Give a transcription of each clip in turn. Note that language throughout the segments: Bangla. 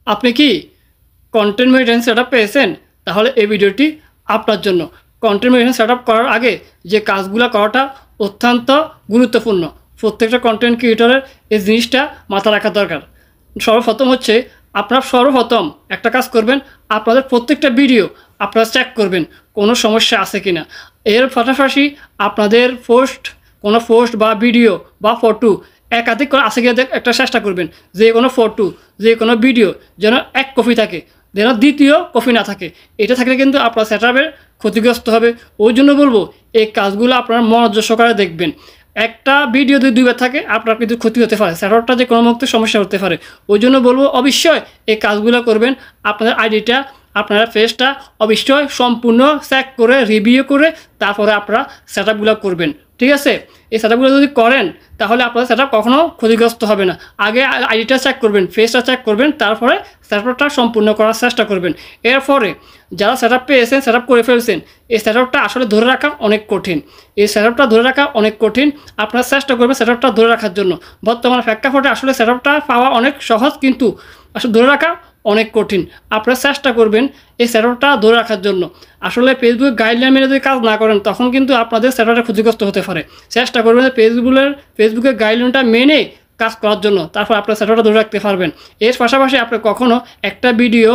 আপনি কি কন্টেন্ট মনিটাইজেশন সেটআপ পেয়েছেন? তাহলে এই ভিডিওটি আপনার জন্য। কন্টেন্ট মনিটাইজেশন সেটআপ করার আগে যে কাজগুলো করাটা অত্যন্ত গুরুত্বপূর্ণ। প্রত্যেকটা কন্টেন্ট ক্রিয়েটরের এই জিনিসটা মাথায় রাখা দরকার। সর্বপ্রথম হচ্ছে আপনারা সর্বপ্রথম একটা কাজ করবেন, আপনাদের প্রত্যেকটা ভিডিও আপনারা চেক করবেন কোনো সমস্যা আছে কিনা। এর পাশাপাশি আপনাদের কোনো পোস্ট বা ভিডিও বা ফটো একাধিক করে আছে কিনা একটা চেষ্টা করবেন। যে কোনো ফটো, যে কোনো ভিডিও যেন এক কপি থাকে, যেন দ্বিতীয় কপি না থাকে। এটা থাকলে কিন্তু আপনার সেটআপের ক্ষতিগ্রস্ত হবে। ওই জন্য বলবো এই কাজগুলো আপনারা মনোযোগ সহকারে দেখবেন। একটা ভিডিও যদি দুইবার থাকে আপনার কিন্তু ক্ষতি হতে পারে, সার্ভারটা যে কোনো মুহূর্তে সমস্যা হতে পারে। ওই জন্য বলবো অবশ্যই এই কাজগুলো করবেন। আপনাদের আইডিটা, আপনারা পেজটা অবশ্যই সম্পূর্ণ চেক করে রিভিউ করে তারপরে আপনারা সেটআপগুলো করবেন। ঠিক আছে? এই সেটআপগুলো যদি করেন তাহলে আপনাদের সেটআপ কখনো ক্ষতিগ্রস্ত হবে না। আগে আইডিটা চেক করবেন, পেজটা চেক করবেন, তারপরে সেটআপটা সম্পূর্ণ করার চেষ্টা করবেন। এরপরে যারা সেটআপ পেয়েছেন, সেটআপ করে ফেলছেন, এই সেটআপটা আসলে ধরে রাখা অনেক কঠিন। এই সেটআপটা ধরে রাখা অনেক কঠিন। আপনারা চেষ্টা করবেন সেটআপটা ধরে রাখার জন্য। বর্তমানে প্রেক্ষাপটে আসলে সেটআপটা পাওয়া অনেক সহজ, কিন্তু আসলে ধরে রাখা অনেক কঠিন। আপনারা চেষ্টা করবেন এই সেটআপটা ধরে রাখার জন্য। আসলে ফেসবুক গাইডলাইন মেনে যদি কাজ না করেন তখন কিন্তু আপনাদের সেটআপটা ক্ষতিগ্রস্ত হতে পারে। চেষ্টা করবেন ফেসবুকের গাইডলাইনটা মেনে কাজ করার জন্য, তারপর আপনার সেটআপটা ধরে রাখতে পারবেন। এর পাশাপাশি আপনি কখনও একটা ভিডিও,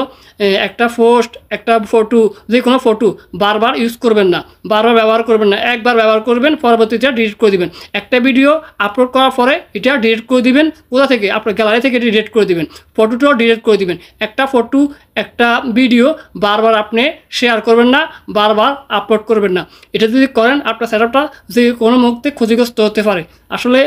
একটা পোস্ট, একটা ফটো, যে কোনো ফটো বারবার ইউজ করবেন না, বারবার ব্যবহার করবেন না। একবার ব্যবহার করবেন, পরবর্তীতে ডিলিট করে দিবেন। একটা ভিডিও আপলোড করার পরে এটা ডিলিট করে দিবেন। কোথা থেকে? আপনার গ্যালারি থেকে ডিলিট করে দিবেন। ফটোটাও ডিলিট করে দিবেন। একটা ফটো, একটা ভিডিও বারবার আপনি শেয়ার করবেন না, বারবার আপলোড করবেন না। এটা যদি করেন আপনার সেটআপটা যে কোনো মুহূর্তে ক্ষতিগ্রস্ত হতে পারে। আসলে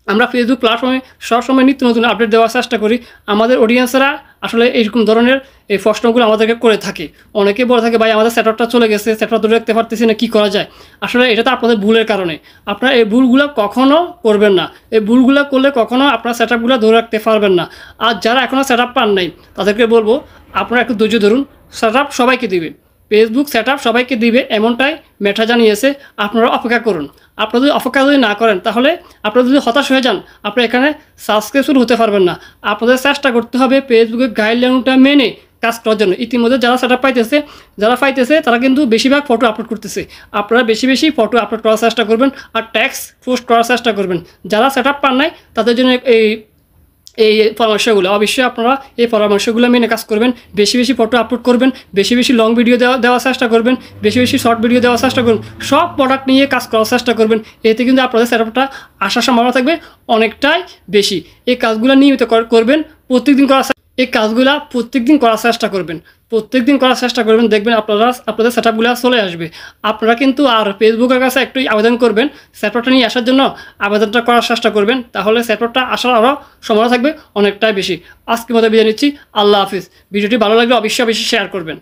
আমরা ফেসবুক প্ল্যাটফর্মে সবসময় নিত্য নতুন আপডেট দেওয়ার চেষ্টা করি। আমাদের অডিয়েন্সরা আসলে এইরকম ধরনের এই প্রশ্নগুলো আমাদেরকে করে থাকে। অনেকে বলে থাকে, ভাই আমাদের সেটআপটা চলে গেছে, সেটআপ ধরে রাখতে পারতেছি না, কী করা যায়? আসলে এটা তো আপনাদের ভুলের কারণে। আপনারা এই ভুলগুলো কখনও করবেন না। এই ভুলগুলো করলে কখনও আপনার সেটআপগুলো ধরে রাখতে পারবেন না। আর যারা এখনও সেটআপ পান নাই তাদেরকে বলবো আপনারা একটু ধৈর্য ধরুন। সেটআপ সবাইকে দিবে, ফেসবুক সেটআপ সবাইকে দিবে, এমনটাই মেটা জানিয়েছে। আপনারা অপেক্ষা করুন। আপনারা যদি অপেক্ষা যদি না করেন তাহলে আপনারা যদি হতাশ হয়ে যান, আপনি এখানে সাবস্ক্রিপশন হতে পারবেন না। আপনাদের চেষ্টা করতে হবে ফেসবুকের গাইডলাইনটা মেনে কাজ করার জন্য। ইতিমধ্যে যারা সেটআপ পাইতেছে তারা কিন্তু বেশিরভাগ ফটো আপলোড করতেছে। আপনারা বেশি বেশি ফটো আপলোড করার চেষ্টা করবেন আর ট্যাক্স পোস্ট করার চেষ্টা করবেন। যারা সেটআপ পান নাই তাদের জন্য এই পরামর্শগুলো, অবশ্যই আপনারা এই পরামর্শগুলো মেনে কাজ করবেন। বেশি বেশি ফটো আপলোড করবেন, বেশি বেশি লং ভিডিও দেওয়ার চেষ্টা করবেন, বেশি বেশি শর্ট ভিডিও দেওয়ার চেষ্টা করবেন। সব প্রোডাক্ট নিয়ে কাজ করার চেষ্টা করবেন। এতে কিন্তু আপনাদের সেটআপটা আসার সম্ভাবনা থাকবে অনেকটাই বেশি। এই কাজগুলো নিয়মিত করবেন, প্রত্যেকদিন করার চেষ্টা করবেন। প্রত্যেকদিন করার চেষ্টা করবেন, দেখবেন আপনাদের সেটআপগুলো চলে আসবে। আপনারা কিন্তু আর ফেসবুকের কাছে একটু আবেদন করবেন, সেটআপটা নিয়ে আসার জন্য আবেদনটা করার চেষ্টা করবেন। তাহলে সেটআপটা আসার আরও সম্ভাবনা থাকবে অনেকটাই বেশি। আজকের মতো বিদায় নিচ্ছি। আল্লাহ হাফিজ। ভিডিওটি ভালো লাগলে অবশ্যই শেয়ার করবেন।